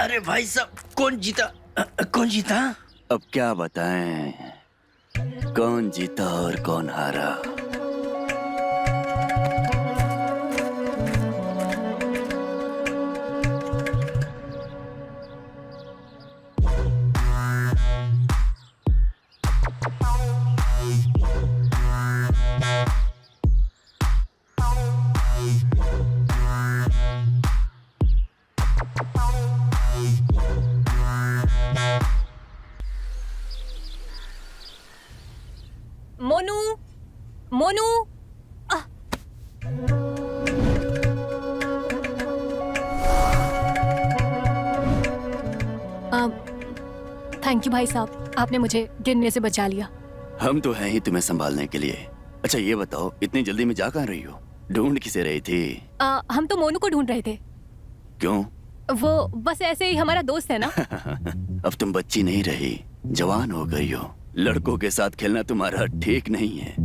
अरे भाई साहब, कौन जीता? कौन जीता? अब क्या बताएं, कौन जीता और कौन हारा? मोनू, मोनू। थैंक यू भाई साहब, आपने मुझे गिरने से बचा लिया। हम तो हैं ही तुम्हें संभालने के लिए। अच्छा ये बताओ, इतनी जल्दी में जा कहाँ रही हो? ढूंढ किसे रही थी? हम तो मोनू को ढूंढ रहे थे। क्यों? वो बस ऐसे ही हमारा दोस्त है ना। अब तुम बच्ची नहीं रही, जवान हो गई हो। लड़कों के साथ खेलना तुम्हारा ठीक नहीं है।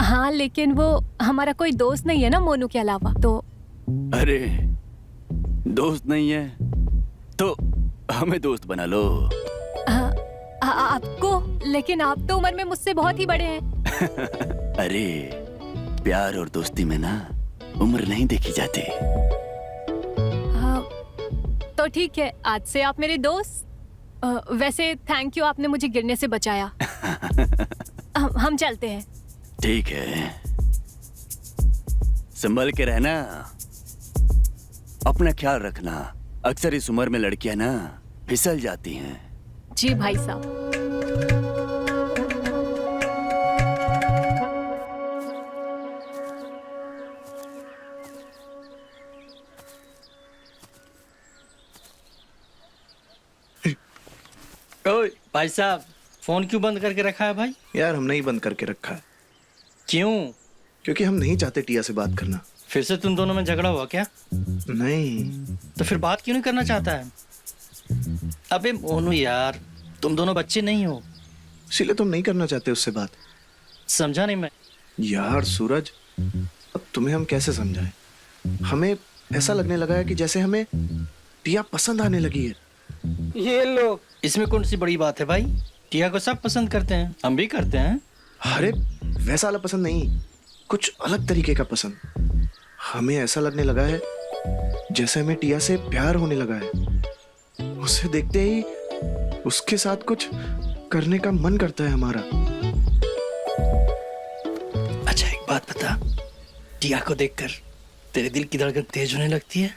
हाँ, लेकिन वो हमारा कोई दोस्त नहीं है ना मोनू के अलावा, तो। अरे दोस्त नहीं है तो हमें दोस्त बना लो। आपको? लेकिन आप तो उम्र में मुझसे बहुत ही बड़े हैं। अरे प्यार और दोस्ती में ना उम्र नहीं देखी जाती। तो ठीक है, आज से आप मेरे दोस्त। वैसे थैंक यू, आपने मुझे गिरने से बचाया। हम चलते हैं। ठीक है, संभल के रहना, अपना ख्याल रखना। अक्सर इस उम्र में लड़कियां ना फिसल जाती हैं। जी भाई साहब। ओए भाई साहब, फोन क्यों बंद करके रखा है भाई? यार हम नहीं बंद करके रखा है, क्यों? क्योंकि हम नहीं चाहते टिया से बात करना। फिर से तुम दोनों में झगड़ा हुआ क्या? नहीं। तो फिर बात क्यों नहीं करना चाहता है? अबे मोनू यार, तुम दोनों बच्चे नहीं हो। इसीलिए तुम नहीं करना चाहते उससे बात। समझा नहीं मैं। यार सूरज, अब तुम्हें हम कैसे समझाएं? हमें ऐसा लगने लगा है कि जैसे हमें टिया पसंद आने लगी है। ये लो, इसमें कौन सी बड़ी बात है भाई? टिया को सब पसंद करते हैं, हम भी करते हैं। अरे वैसा वाला पसंद नहीं, कुछ अलग तरीके का पसंद। हमें ऐसा लगने लगा है जैसे हमें टिया से प्यार होने लगा है। उसे देखते ही उसके साथ कुछ करने का मन करता है हमारा। अच्छा एक बात बता, टिया को देखकर तेरे दिल की धड़कन तेज होने लगती है?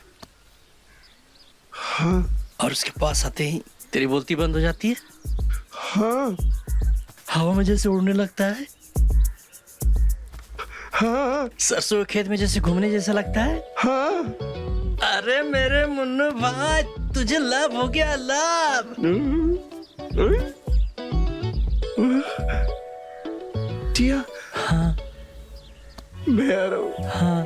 हाँ। और उसके पास आते ही तेरी बोलती बंद हो जाती है? हाँ। हवा में जैसे उड़ने लगता है? हाँ। सरसों के खेत में जैसे घूमने जैसा लगता है? हाँ। अरे मेरे मुन्नू भाई, तुझे लव हो गया, लव। टिया। हाँ मैं आ रहा हूँ। हाँ।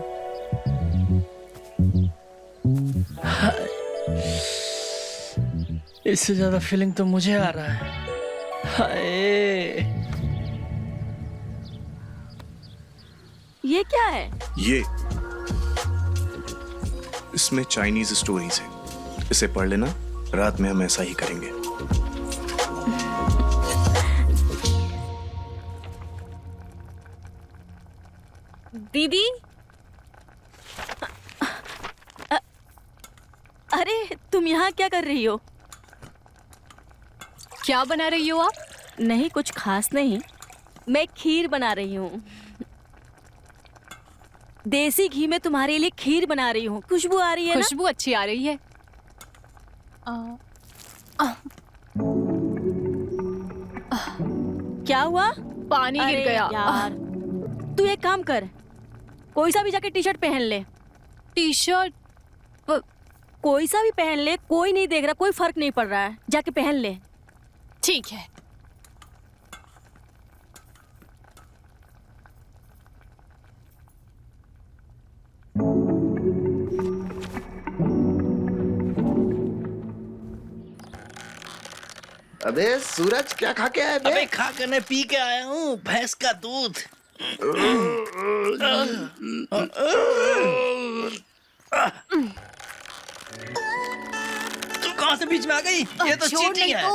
इससे ज्यादा फीलिंग तो मुझे आ रहा है। हाय। ये क्या है? ये इसमें चाइनीज स्टोरीज है, इसे पढ़ लेना। रात में हम ऐसा ही करेंगे। दीदी, अरे तुम यहाँ क्या कर रही हो? क्या बना रही हो आप? नहीं, कुछ खास नहीं, मैं खीर बना रही हूँ। देसी घी में तुम्हारे लिए खीर बना रही हूँ। खुशबू आ रही है ना? खुशबू अच्छी आ रही है। क्या हुआ? पानी गिर अरे गया। यार, तू एक काम कर, कोई सा भी जाके टी शर्ट पहन ले। T shirt? कोई सा भी पहन ले, कोई नहीं देख रहा, कोई फर्क नहीं पड़ रहा है, जाके पहन ले। ठीक है। अबे सूरज क्या खा के आया बे? अबे खा कर नहीं पी के आया हूँ भैंस का दूध। तू कहाँ से बीच में आ गई? ये तो छोड़ चीटिंग नहीं है। तो।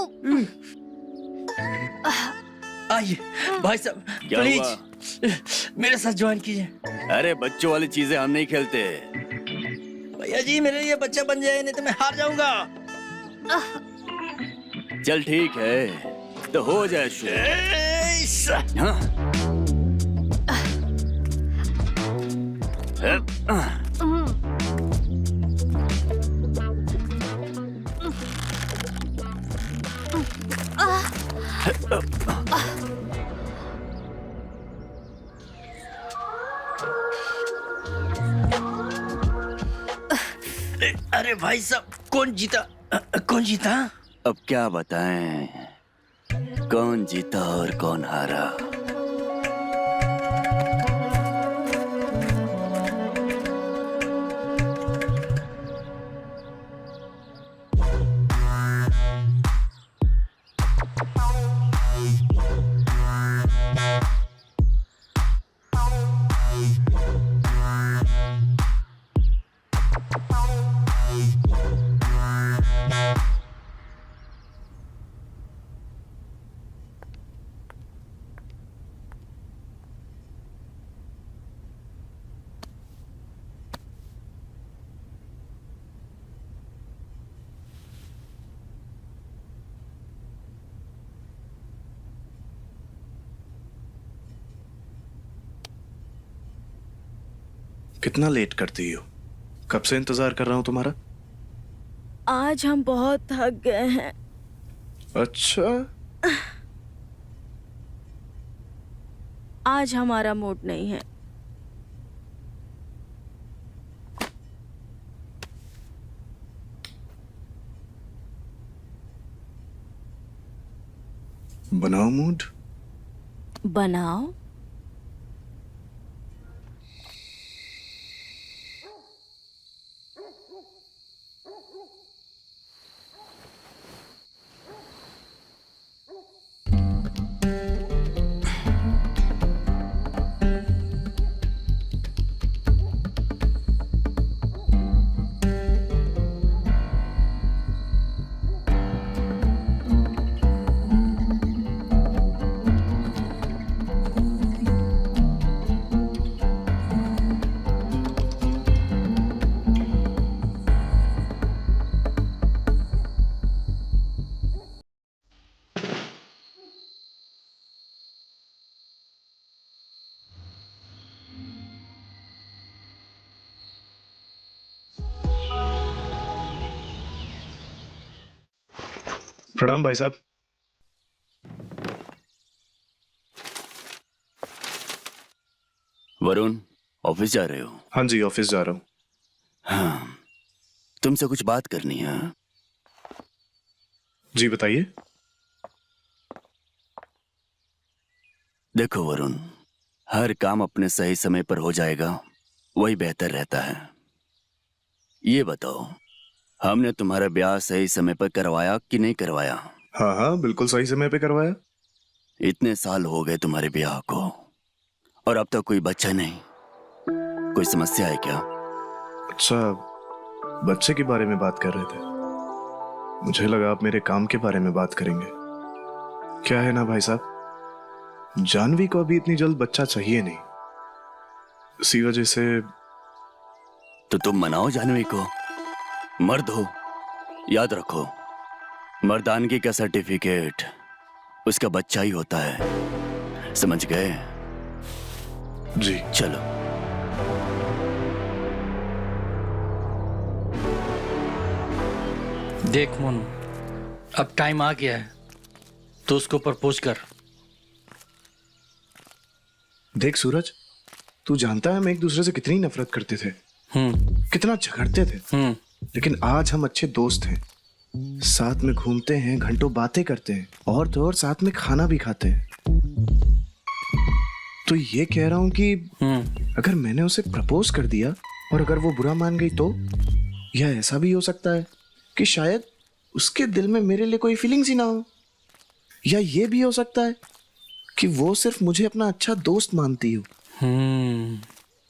आइए भाई साहब क्या प्लीज मेरे साथ ज्वाइन कीजिए। अरे बच्चों वाली चीजें हम नहीं खेलते। भैया जी मेरे लिए बच्चा बन जाए नहीं तो मैं हार जाऊंगा। चल ठीक है तो हो जाए शुरू। हाँ? अरे भाई साहब कौन जीता? कौन जीता? अब क्या बताएं कौन जीता और कौन हारा। कितना लेट करती हो? कब से इंतजार कर रहा हूं तुम्हारा। आज हम बहुत थक गए हैं। अच्छा, आज हमारा मूड नहीं है। बनाओ मूड। बनाओ। प्रणाम भाई साहब। वरुण ऑफिस जा रहे हो? हाँ जी ऑफिस जा रहा हूँ। हाँ तुमसे कुछ बात करनी है। जी बताइए। देखो वरुण हर काम अपने सही समय पर हो जाएगा वही बेहतर रहता है। ये बताओ हमने तुम्हारा ब्याह सही समय पर करवाया कि नहीं करवाया? हाँ हाँ बिल्कुल सही समय पे करवाया। इतने साल हो गए तुम्हारे ब्याह को और अब तक कोई बच्चा नहीं। कोई समस्या है क्या? अच्छा, बच्चे के बारे में बात कर रहे थे। मुझे लगा आप मेरे काम के बारे में बात करेंगे। क्या है ना भाई साहब, जानवी को अभी इतनी जल्द बच्चा चाहिए नहीं, इसी वजह से। तो तुम मनाओ जानवी को। मर्द हो, याद रखो मर्दानगी का सर्टिफिकेट उसका बच्चा ही होता है। समझ गए? जी चलो। देख मोनू अब टाइम आ गया है तो उसको प्रपोज कर। देख सूरज, तू जानता है हम एक दूसरे से कितनी नफरत करते थे, कितना झगड़ते थे, लेकिन आज हम अच्छे दोस्त हैं। साथ में घूमते हैं, घंटों बातें करते हैं और तो और साथ में खाना भी खाते हैं। तो ये कह रहा हूं कि अगर मैंने उसे प्रपोज कर दिया और अगर वो बुरा मान गई तो, या ऐसा भी हो सकता है कि शायद उसके दिल में मेरे लिए कोई फीलिंग्स ही ना हो। या ये भी हो सकता है कि वो सिर्फ मुझे अपना अच्छा दोस्त मानती हो।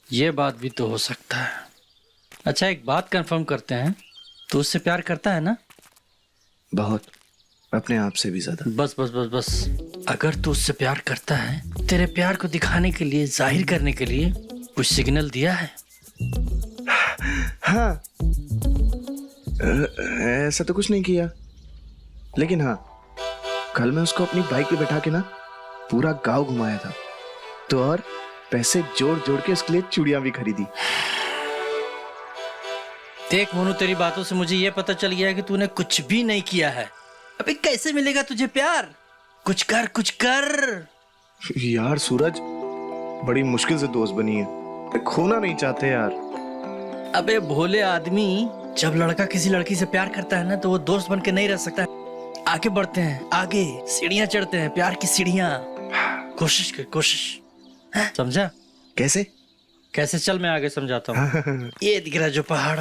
ये बात भी तो हो सकता है। अच्छा, एक बात कंफर्म करते हैं, तू उससे प्यार करता है ना? बहुत, अपने आप से भी ज्यादा। बस बस बस बस, अगर तू उससे प्यार करता है, तेरे प्यार को दिखाने के लिए, जाहिर करने के लिए कुछ सिग्नल दिया है? हाँ, ऐसा तो कुछ नहीं किया, लेकिन हाँ, कल मैं उसको अपनी बाइक पे बैठा के ना पूरा गांव घुमाया था, तो और पैसे जोड़ जोड़ के उसके लिए चूड़ियां भी खरीदी। देख मोनू, तेरी बातों से मुझे ये पता चल गया है कि तूने कुछ भी नहीं किया है। अबे कैसे मिलेगा तुझे प्यार? कुछ कर, कुछ कर। यार सूरज, बड़ी मुश्किल से दोस्त बनी है, खोना नहीं चाहते यार। अबे भोले आदमी, जब लड़का किसी लड़की से प्यार करता है ना, तो वो दोस्त बन के नहीं रह सकता। आगे बढ़ते हैं, आगे सीढ़ियां चढ़ते हैं, प्यार की सीढ़ियां। कोशिश कर, कोशिश। समझा? कैसे? कैसे? चल मैं आगे समझाता हूँ। ये दिख रहा है जो पहाड़,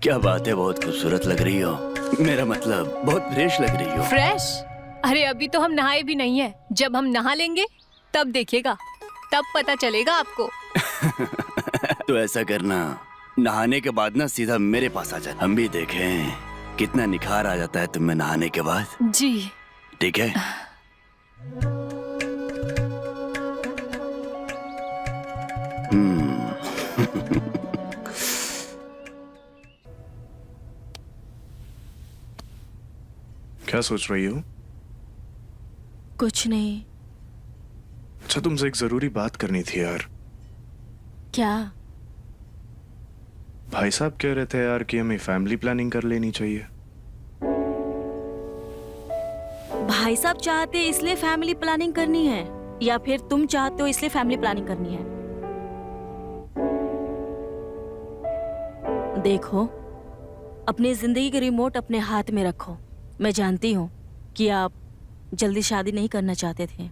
क्या बात है, बहुत खूबसूरत लग रही हो। मेरा मतलब बहुत फ्रेश लग रही हो। फ्रेश? अरे अभी तो हम नहाए भी नहीं है। जब हम नहा लेंगे तब देखिएगा, तब पता चलेगा आपको। तो ऐसा करना, नहाने के बाद ना सीधा मेरे पास आ जाना, हम भी देखें कितना निखार आ जाता है तुम में नहाने के बाद। जी ठीक है? क्या सोच रही हो? कुछ नहीं। अच्छा, तुमसे एक जरूरी बात करनी थी यार। क्या? भाई साहब कह रहे थे यार कि हमें फैमिली प्लानिंग कर लेनी चाहिए। भाई साहब चाहते इसलिए फैमिली प्लानिंग करनी है, या फिर तुम चाहते हो इसलिए फैमिली प्लानिंग करनी है? देखो, अपनी जिंदगी के रिमोट अपने हाथ में रखो। मैं जानती हूँ कि आप जल्दी शादी नहीं करना चाहते थे।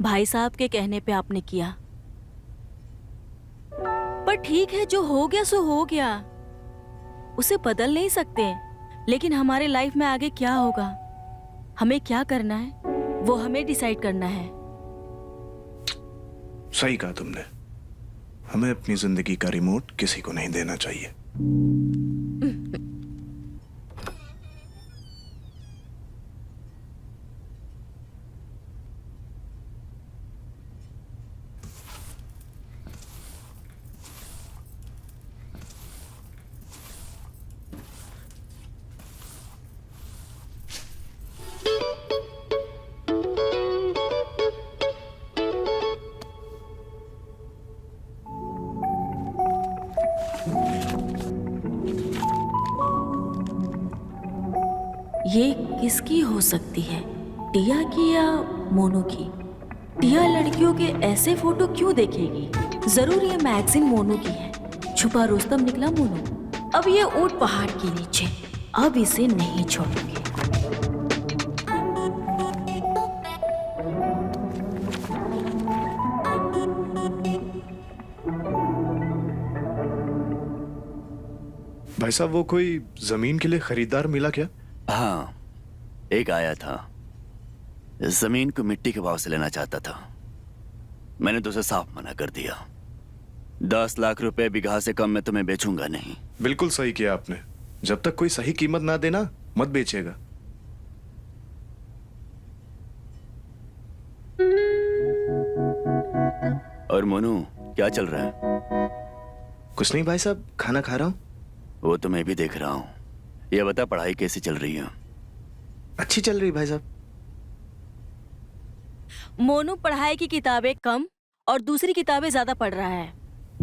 भाई साहब के कहने पे आपने किया, पर ठीक है, जो हो गया सो हो गया, उसे बदल नहीं सकते। लेकिन हमारे लाइफ में आगे क्या होगा, हमें क्या करना है, वो हमें डिसाइड करना है। सही कहा तुमने, हमें अपनी जिंदगी का रिमोट किसी को नहीं देना चाहिए। ये किसकी हो सकती है, टिया की या मोनू की? टिया लड़कियों के ऐसे फोटो क्यों देखेगी? जरूर ये मैगजीन मोनू की है। छुपा रुस्तम निकला मोनू। अब ये ऊंट पहाड़ के नीचे, अब इसे नहीं छोड़ेंगे। भाई साहब, वो कोई जमीन के लिए खरीदार मिला क्या? हाँ, एक आया था, जमीन को मिट्टी के भाव से लेना चाहता था। मैंने तो उसे साफ मना कर दिया। 10 लाख रुपए बीघा से कम मैं तुम्हें बेचूंगा नहीं। बिल्कुल सही किया आपने। जब तक कोई सही कीमत ना देना, मत बेचेगा। और मोनू, क्या चल रहा है? कुछ नहीं भाई साहब, खाना खा रहा हूँ। वो तो मैं भी देख रहा हूँ। ये बता, पढ़ाई कैसी चल रही है? अच्छी चल रही भाई साहब। मोनू पढ़ाई की किताबें कम और दूसरी किताबें ज्यादा पढ़ रहा है।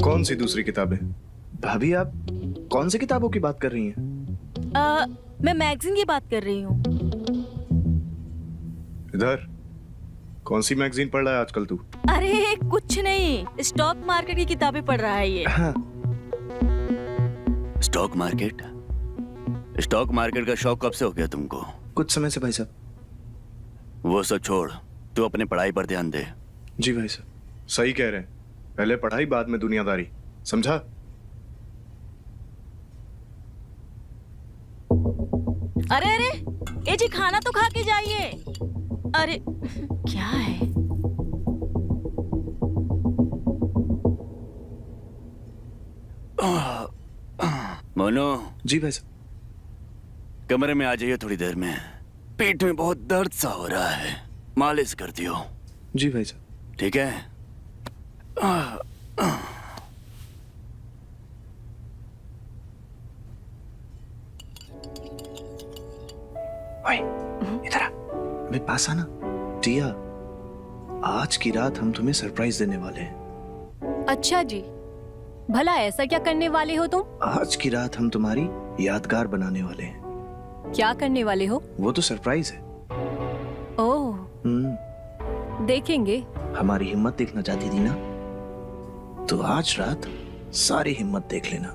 कौन सी दूसरी किताबें? भाभी, आप कौन सी किताबों की बात कर रही हैं? मैं मैगजीन की बात कर रही हूँ। इधर कौन सी मैगजीन पढ़ रहा है आजकल तू? अरे कुछ नहीं, स्टॉक मार्केट की किताबें पढ़ रहा है ये। हाँ। Stock market? स्टॉक मार्केट का शौक कब से हो गया तुमको? कुछ समय से भाई साहब। वो सब छोड़, तू अपने पढ़ाई पर ध्यान दे। जी भाई साहब, सही कह रहे हैं। पहले पढ़ाई, बाद में दुनियादारी, समझा? अरे अरे, ए जी खाना तो खा के जाइए। अरे क्या है? मोनू, जी भाई साहब। कमरे में आ जाइए थोड़ी देर में। पेट में बहुत दर्द सा हो रहा है, मालिश कर दियो। जी भाई साहब। ठीक है? ओए, इधर आ। अबे पास आना। टिया, आज की रात हम तुम्हें सरप्राइज देने वाले हैं। अच्छा जी, भला ऐसा क्या करने वाले हो तुम? आज की रात हम तुम्हारी यादगार बनाने वाले हैं। क्या करने वाले हो? वो तो सरप्राइज है। ओह, देखेंगे। हमारी हिम्मत देखना चाहती थी ना, तो आज रात सारी हिम्मत देख लेना।